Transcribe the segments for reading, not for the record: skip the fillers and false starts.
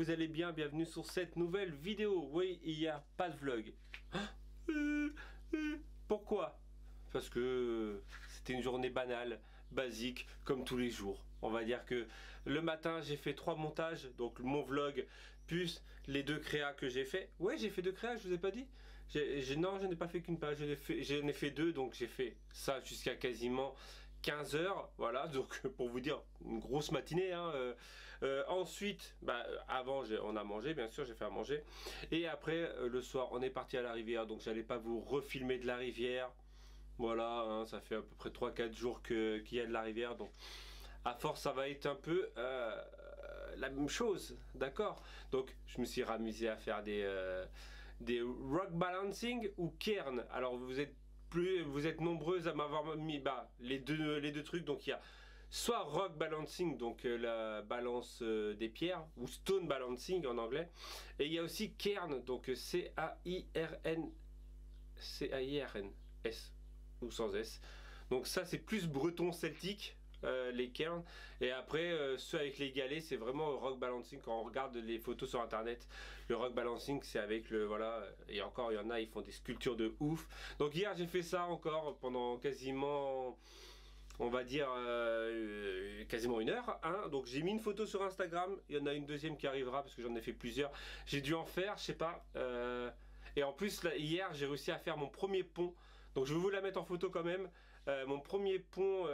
vous allez bien, bienvenue sur cette nouvelle vidéo. Oui, il n'y a pas de vlog. Pourquoi? Parce que c'était une journée banale, basique, comme tous les jours. On va dire que le matin j'ai fait 3 montages, donc mon vlog, plus les 2 créas que j'ai fait. Ouais, j'ai fait 2 créas, je vous ai pas dit. Non, je n'ai pas fait qu'une page, j'en ai fait 2, donc j'ai fait ça jusqu'à quasiment 15 heures, voilà, donc pour vous dire, une grosse matinée, hein. Ensuite, avant on a mangé, bien sûr, j'ai fait à manger, et après le soir on est parti à la rivière, donc j'allais pas vous refilmer de la rivière, voilà, hein, ça fait à peu près 3-4 jours qu'il y a de la rivière, donc à force ça va être un peu la même chose, d'accord. Donc je me suis amusé à faire des rock balancing ou cairn. Alors vous êtes nombreuses à m'avoir mis les deux trucs. Donc il y a soit rock balancing, donc la balance des pierres, ou stone balancing en anglais, et il y a aussi cairn, donc C-A-I-R-N-S ou sans S. Donc ça c'est plus breton celtique. Les cairns, et après ceux avec les galets, c'est vraiment rock balancing. Quand on regarde les photos sur internet, le rock balancing c'est avec le, voilà, et encore il y en a, ils font des sculptures de ouf. Donc hier j'ai fait ça encore pendant quasiment, on va dire quasiment 1 heure, hein. Donc j'ai mis une photo sur Instagram, il y en a une deuxième qui arrivera parce que j'en ai fait plusieurs, j'ai dû en faire, je sais pas, et en plus là, hier j'ai réussi à faire mon premier pont, donc je vais vous la mettre en photo quand même. Mon premier pont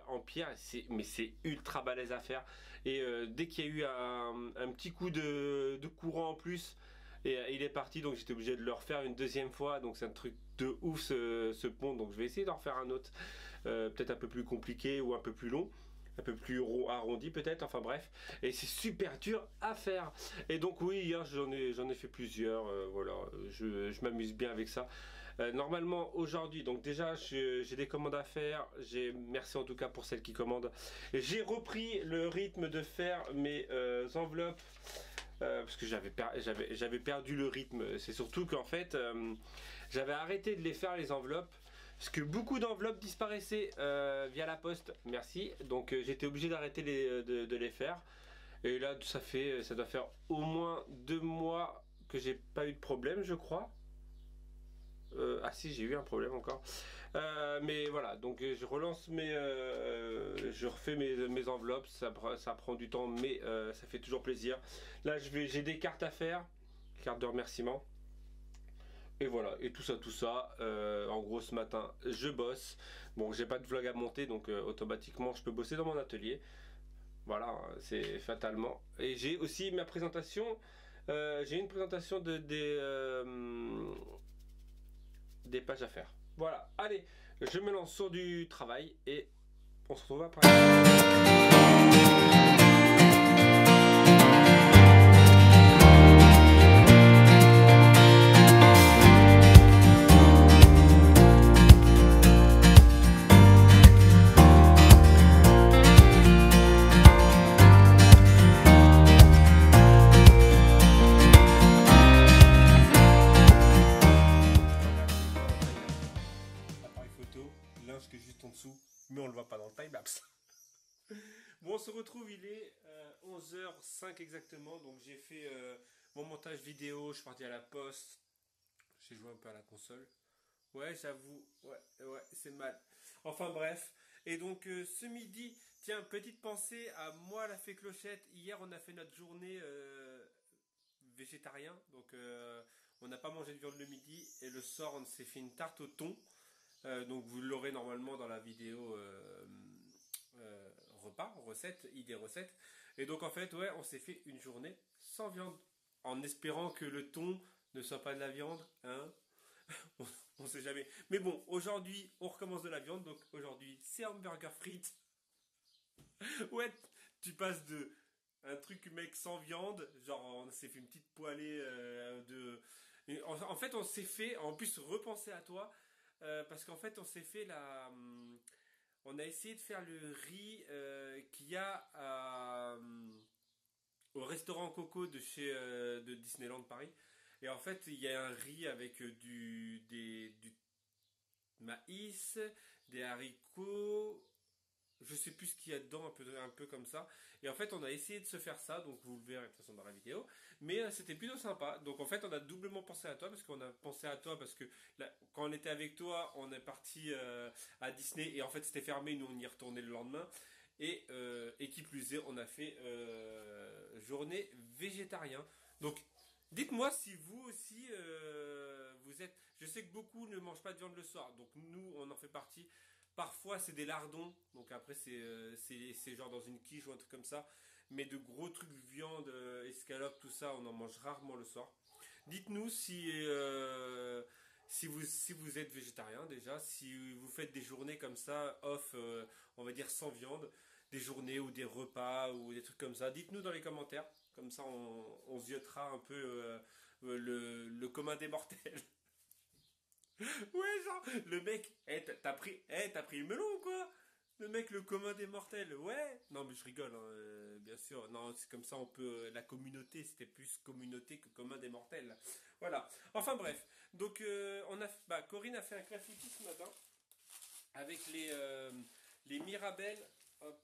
en pierre, mais c'est ultra balèze à faire. Et dès qu'il y a eu un petit coup de courant en plus, et il est parti, donc j'étais obligé de le refaire une deuxième fois. Donc c'est un truc de ouf ce pont. Donc je vais essayer d'en refaire un autre, peut-être un peu plus compliqué ou un peu plus long, un peu plus arrondi peut-être, enfin bref, et c'est super dur à faire. Et donc oui, hier j'en ai fait plusieurs, voilà, je m'amuse bien avec ça. Normalement aujourd'hui, donc déjà j'ai des commandes à faire, merci en tout cas pour celles qui commandent. J'ai repris le rythme de faire mes enveloppes, parce que j'avais perdu le rythme. C'est surtout qu'en fait j'avais arrêté de les faire, les enveloppes, parce que beaucoup d'enveloppes disparaissaient via la poste, merci. Donc j'étais obligé d'arrêter de les faire. Et là ça doit faire au moins 2 mois que j'ai pas eu de problème, je crois. Ah si, j'ai eu un problème encore, mais voilà, donc je relance je refais mes enveloppes, ça prend du temps, mais ça fait toujours plaisir. Là j'ai des cartes à faire, cartes de remerciement, et voilà, et tout ça, en gros ce matin je bosse. Bon, j'ai pas de vlog à monter, donc automatiquement je peux bosser dans mon atelier, voilà, c'est fatalement. Et j'ai aussi ma présentation, j'ai une présentation des pages à faire. Voilà, allez, je me lance sur du travail et on se retrouve après. Juste en dessous, mais on le voit pas dans le timelapse. Bon, on se retrouve, il est 11h05 exactement, donc j'ai fait mon montage vidéo, je suis parti à la poste, j'ai joué un peu à la console, ouais j'avoue, ouais c'est mal, enfin bref. Et donc ce midi, tiens, petite pensée à moi la fée Clochette, hier on a fait notre journée végétarien, donc on n'a pas mangé de viande le midi, et le soir on s'est fait une tarte au thon. Donc vous l'aurez normalement dans la vidéo repas, recette, idée recette. Et donc en fait, ouais, on s'est fait une journée sans viande, en espérant que le thon ne soit pas de la viande, hein. On sait jamais. Mais bon, aujourd'hui, on recommence de la viande, donc aujourd'hui, c'est hamburger frites. Ouais, tu passes de un truc mec sans viande, genre on s'est fait une petite poêlée en fait, on s'est fait, en plus, repenser à toi. Parce qu'en fait on s'est fait on a essayé de faire le riz qu'il y a au restaurant Coco de Disneyland Paris, et en fait il y a un riz avec du maïs, des haricots, je sais plus ce qu'il y a dedans, un peu comme ça. Et en fait, on a essayé de se faire ça, donc vous le verrez de toute façon dans la vidéo. Mais c'était plutôt sympa. Donc en fait, on a doublement pensé à toi, parce qu'on a pensé à toi, parce que là, quand on était avec toi, on est parti à Disney, et en fait c'était fermé, nous on y retournait le lendemain. Et qui plus est, on a fait journée végétarien. Donc dites-moi si vous aussi vous êtes... Je sais que beaucoup ne mangent pas de viande le soir, donc nous on en fait partie. Parfois c'est des lardons, donc après c'est genre dans une quiche ou un truc comme ça. Mais de gros trucs de viande, escalope, tout ça, on en mange rarement le soir. Dites-nous si vous êtes végétarien déjà, si vous faites des journées comme ça, off, on va dire sans viande, des journées ou des repas ou des trucs comme ça. Dites-nous dans les commentaires, comme ça on ziottera un peu le commun des mortels. Ouais, genre, le mec, t'as pris le melon ou quoi? Le mec, le commun des mortels, ouais. Non, mais je rigole, hein, bien sûr. Non, c'est comme ça, on peut. La communauté, c'était plus communauté que commun des mortels. Voilà. Enfin, bref. Donc, Corinne a fait un clafoutis ce matin avec les Mirabelles. Hop.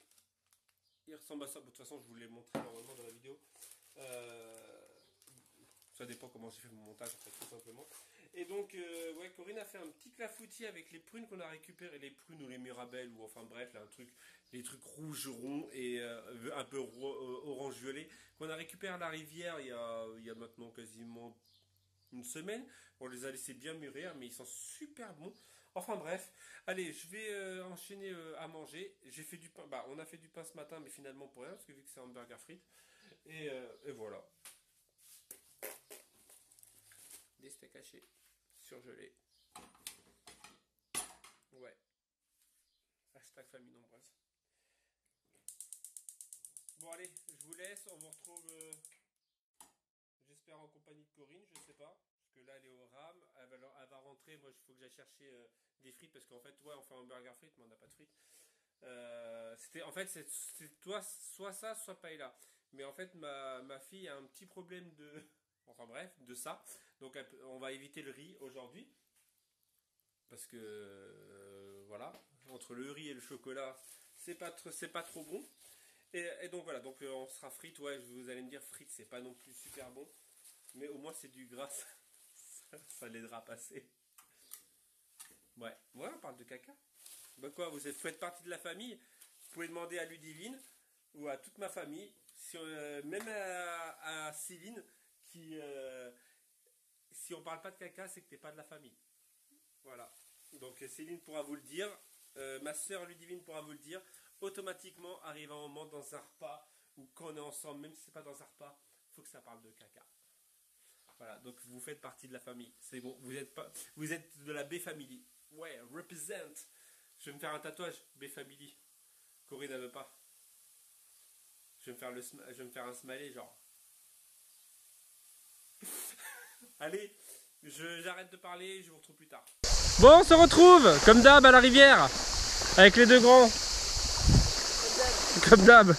Il ressemble à ça. Bon, de toute façon, je vous l'ai montré normalement dans la vidéo. Ça dépend comment j'ai fait mon montage, en fait, tout simplement. Et donc, ouais, Corinne a fait un petit clafoutis avec les prunes qu'on a récupérées, les prunes ou les mirabelles, ou enfin bref, là, les trucs rouges ronds et un peu orange-violet, qu'on a récupéré à la rivière il y a maintenant quasiment une semaine. On les a laissés bien mûrir, mais ils sont super bons. Enfin bref, allez, je vais enchaîner à manger. J'ai fait du pain, on a fait du pain ce matin, mais finalement pour rien, parce que vu que c'est hamburger frites. Et voilà. Des steaks hachés, surgelés. Ouais. Hashtag famille nombreuse. Bon allez, je vous laisse, on vous retrouve, j'espère en compagnie de Corinne, je sais pas. Parce que là elle est au RAM, elle va rentrer, moi il faut que j'aille chercher des frites, parce qu'en fait, ouais, on fait un burger frites, mais on n'a pas de frites. En fait, c'est toi, soit ça, soit paella. Mais en fait, ma fille a un petit problème de... Enfin bref, de ça. Donc on va éviter le riz aujourd'hui. Parce que voilà, entre le riz et le chocolat, c'est pas trop bon. Et donc voilà, donc on sera frites. Ouais, vous allez me dire frites, c'est pas non plus super bon. Mais au moins c'est du gras. Ça l'aidera à passer. Ouais, on parle de caca. Bah quoi, vous faites partie de la famille. Vous pouvez demander à Ludivine ou à toute ma famille. Même à Céline. Si on parle pas de caca, c'est que t'es pas de la famille. Voilà. Donc Céline pourra vous le dire, ma soeur Ludivine pourra vous le dire. Automatiquement, arrive un moment dans un repas ou quand on est ensemble, même si c'est pas dans un repas, faut que ça parle de caca. Voilà. Donc vous faites partie de la famille. C'est bon. Vous êtes de la B-Family. Ouais, represent. Je vais me faire un tatouage B-Family. Corinne ne veut pas. Je vais me faire un smiley genre. Allez, j'arrête de parler, je vous retrouve plus tard. Bon, on se retrouve, comme d'hab, à la rivière, avec les deux grands. Comme d'hab,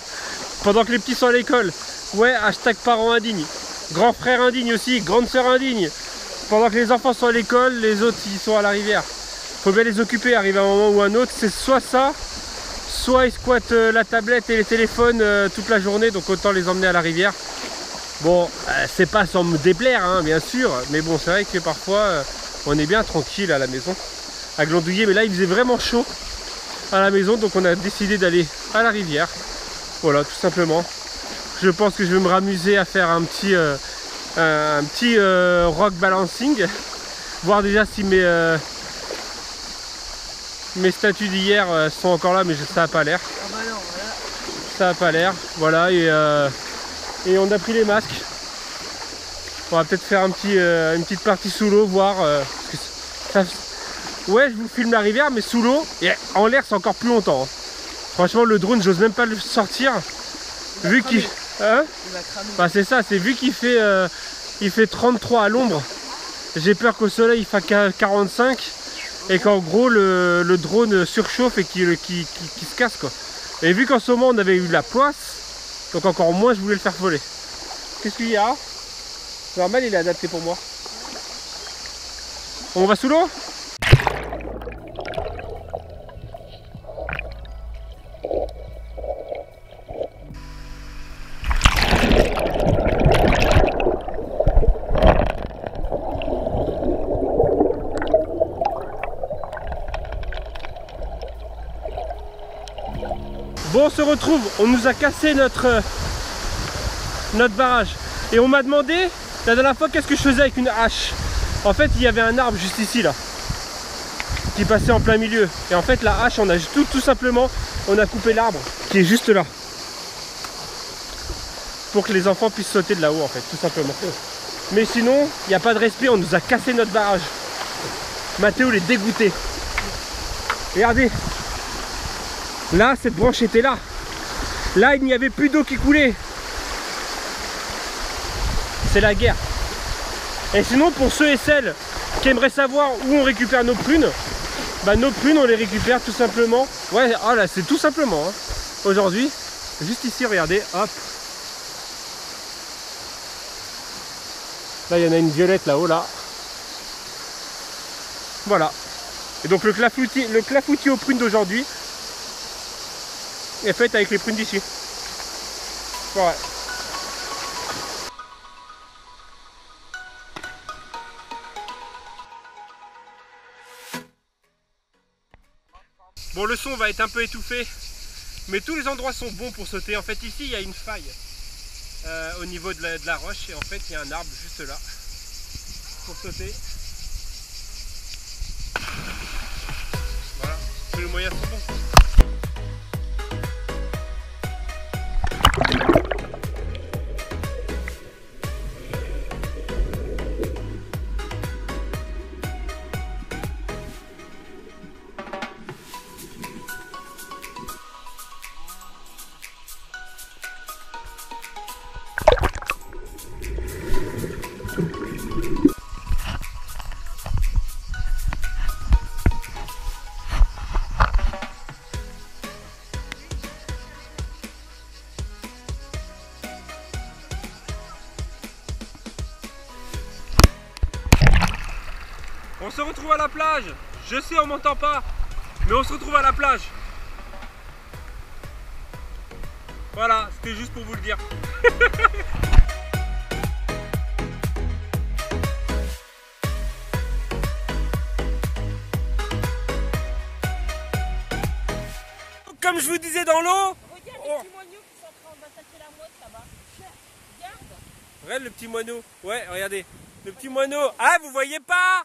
pendant que les petits sont à l'école. Ouais, hashtag parents indignes. Grand frère indigne aussi, grande sœur indigne. Pendant que les enfants sont à l'école, les autres ils sont à la rivière. Faut bien les occuper, arrive un moment ou un autre. C'est soit ça, soit ils squattent la tablette et les téléphones toute la journée, donc autant les emmener à la rivière. Bon, c'est pas sans me déplaire, hein, bien sûr, mais bon, c'est vrai que parfois, on est bien tranquille à la maison, à glandouiller, mais là, il faisait vraiment chaud à la maison, donc on a décidé d'aller à la rivière. Voilà, tout simplement. Je pense que je vais me ramuser à faire un petit rock balancing, voir déjà si mes statues d'hier sont encore là, mais ça n'a pas l'air. Ah bah non, voilà. Ça n'a pas l'air, voilà, et on a pris les masques. On va peut-être faire une petite partie sous l'eau, voir. Ouais, je vous filme la rivière, mais sous l'eau, et en l'air, c'est encore plus longtemps. Hein. Franchement, le drone, j'ose même pas le sortir. Vu qu'il... Hein? Bah, c'est ça, c'est vu qu'il fait, il fait 33 à l'ombre. J'ai peur qu'au soleil, il fasse 45. Et qu'en gros, le drone surchauffe et qu'il se casse, quoi. Et vu qu'en ce moment, on avait eu de la poisse, donc encore moins je voulais le faire voler. Qu'est-ce qu'il y a? Normal, il est adapté pour moi. On va sous l'eau? on se retrouve, on nous a cassé notre barrage. Et on m'a demandé la dernière fois qu'est-ce que je faisais avec une hache. En fait il y avait un arbre juste ici là, qui passait en plein milieu. Et en fait la hache, on a tout simplement, on a coupé l'arbre qui est juste là. Pour que les enfants puissent sauter de là-haut en fait, tout simplement. Mais sinon, il n'y a pas de respect, on nous a cassé notre barrage. Mathéo est dégoûté. Regardez. Là, cette branche était là. Là, il n'y avait plus d'eau qui coulait. C'est la guerre. Et sinon, pour ceux et celles qui aimeraient savoir où on récupère nos prunes, bah nos prunes, on les récupère tout simplement. Ouais, oh là, c'est tout simplement. Hein. Aujourd'hui, juste ici, regardez, hop. Là, il y en a une violette là-haut, là. Voilà. Et donc le clafoutis aux prunes d'aujourd'hui est fait avec les prunes d'ici. Voilà. Bon, le son va être un peu étouffé, mais tous les endroits sont bons pour sauter. En fait, ici, il y a une faille au niveau de la roche, et en fait, il y a un arbre juste là pour sauter. Voilà, tous les moyens sont bons. On se retrouve à la plage. Je sais, on m'entend pas, mais on se retrouve à la plage. Voilà, c'était juste pour vous le dire. Comme je vous disais dans l'eau. Regarde les petits moineaux qui sont en train d'attaquer la mouette là-bas. Regarde. Regarde le petit moineau. Ouais, regardez. Le petit moineau. Ah, vous voyez pas?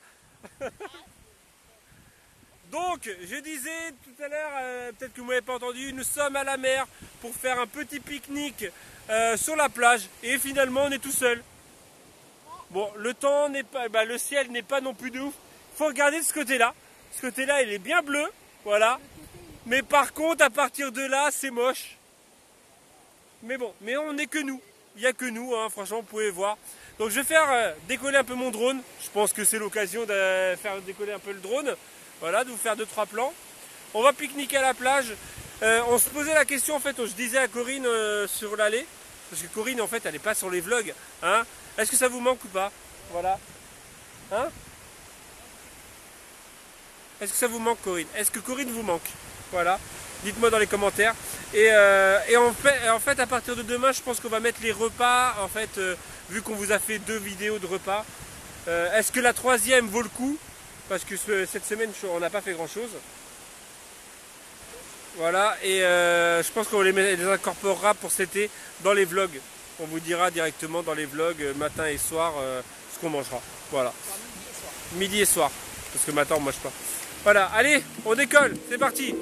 Donc, je disais tout à l'heure, peut-être que vous m'avez pas entendu, nous sommes à la mer pour faire un petit pique-nique sur la plage. Et finalement, on est tout seul. Bon, le temps n'est pas, le ciel n'est pas non plus de ouf. Faut regarder de ce côté-là. Ce côté-là, il est bien bleu, voilà. Mais par contre, à partir de là, c'est moche. Mais bon, mais on n'est que nous. Il n'y a que nous, hein, franchement, vous pouvez voir. Donc je vais faire décoller un peu mon drone. Je pense que c'est l'occasion de faire décoller un peu le drone. Voilà, de vous faire 2-3 plans. On va pique-niquer à la plage. On se posait la question, en fait, je disais à Corinne sur l'allée, parce que Corinne, en fait, elle n'est pas sur les vlogs. Hein. Est-ce que ça vous manque ou pas? Voilà. Hein? Est-ce que ça vous manque, Corinne? Est-ce que Corinne vous manque? Voilà. Dites-moi dans les commentaires. Et en fait, à partir de demain, je pense qu'on va mettre les repas. En fait, vu qu'on vous a fait 2 vidéos de repas, est-ce que la 3e vaut le coup? Parce que cette semaine, on n'a pas fait grand-chose. Voilà. Et je pense qu'on les incorporera pour cet été dans les vlogs. On vous dira directement dans les vlogs, matin et soir, ce qu'on mangera. Voilà. Midi et soir. Parce que matin, on ne mange pas. Voilà. Allez, on décolle. C'est parti.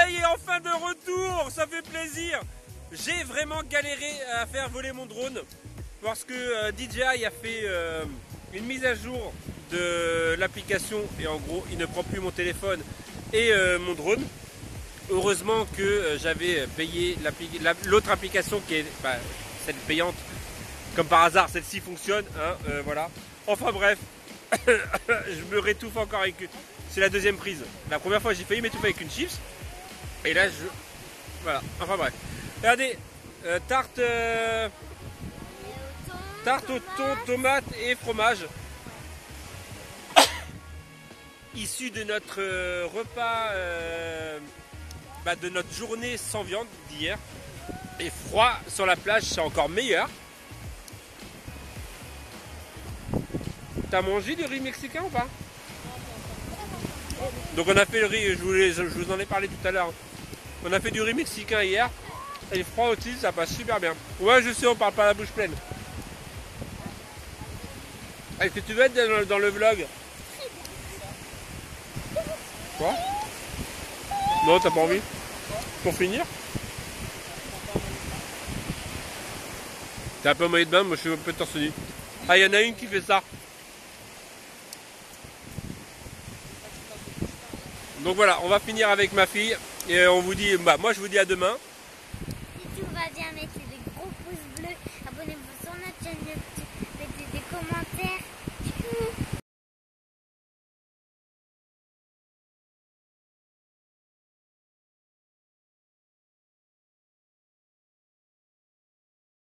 DJI est enfin de retour, ça fait plaisir. J'ai vraiment galéré à faire voler mon drone parce que DJI a fait une mise à jour de l'application et en gros il ne prend plus mon téléphone et mon drone. Heureusement que j'avais payé l'autre application qui est celle payante. Comme par hasard, celle-ci fonctionne, hein, voilà. Enfin bref, je me rétouffe encore avec... C'est la deuxième prise. La première fois j'ai failli m'étouffer avec une chips. Et là je... Voilà, enfin bref. Regardez, tarte au thon, tomate et fromage. Issu de notre repas, de notre journée sans viande d'hier. Et froid sur la plage, c'est encore meilleur. T'as mangé du riz mexicain ou pas? Donc on a fait le riz, je vous en ai parlé tout à l'heure. On a fait du riz mexicain hier. Et froid aussi, ça passe super bien. Ouais, je sais, on parle pas la bouche pleine. Est-ce que tu veux être dans le vlog? Quoi? Non, t'as pas envie? Pour finir? T'es un peu maillot de bain, moi je suis un peu torse nu. Ah, il y en a une qui fait ça. Donc voilà, on va finir avec ma fille. Et on vous dit, moi je vous dis à demain. Si tout va bien, mais